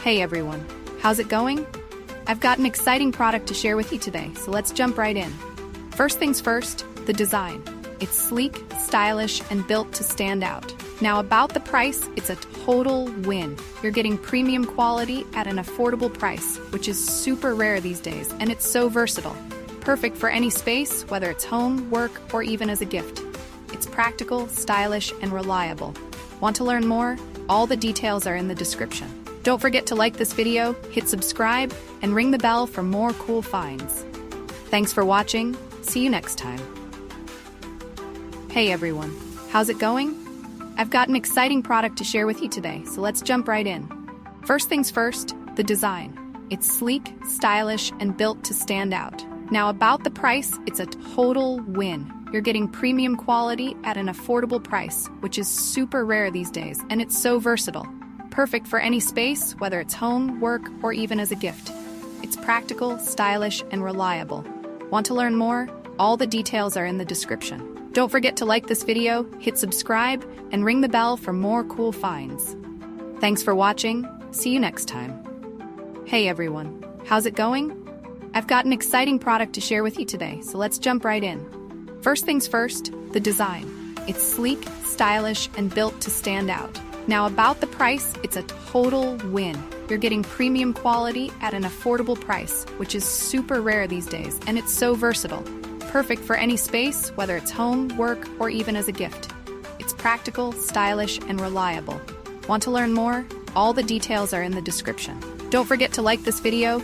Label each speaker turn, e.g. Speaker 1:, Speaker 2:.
Speaker 1: Hey everyone, how's it going? I've got an exciting product to share with you today, so let's jump right in. First things first, the design. It's sleek, stylish, and built to stand out. Now about the price, it's a total win. You're getting premium quality at an affordable price, which is super rare these days, and it's so versatile. Perfect for any space, whether it's home, work, or even as a gift. It's practical, stylish, and reliable. Want to learn more? All the details are in the description. Don't forget to like this video, hit subscribe, and ring the bell for more cool finds. Thanks for watching. See you next time. Hey everyone, how's it going? I've got an exciting product to share with you today, so let's jump right in. First things first, the design. It's sleek, stylish, and built to stand out. Now about the price, it's a total win. You're getting premium quality at an affordable price, which is super rare these days, and it's so versatile. Perfect for any space, whether it's home, work, or even as a gift. It's practical, stylish, and reliable. Want to learn more? All the details are in the description. Don't forget to like this video, hit subscribe, and ring the bell for more cool finds. Thanks for watching. See you next time. Hey everyone, how's it going? I've got an exciting product to share with you today, so let's jump right in. First things first, the design. It's sleek, stylish, and built to stand out. Now about the price, it's a total win. You're getting premium quality at an affordable price, which is super rare these days, and it's so versatile. Perfect for any space, whether it's home, work, or even as a gift. It's practical, stylish, and reliable. Want to learn more? All the details are in the description. Don't forget to like this video,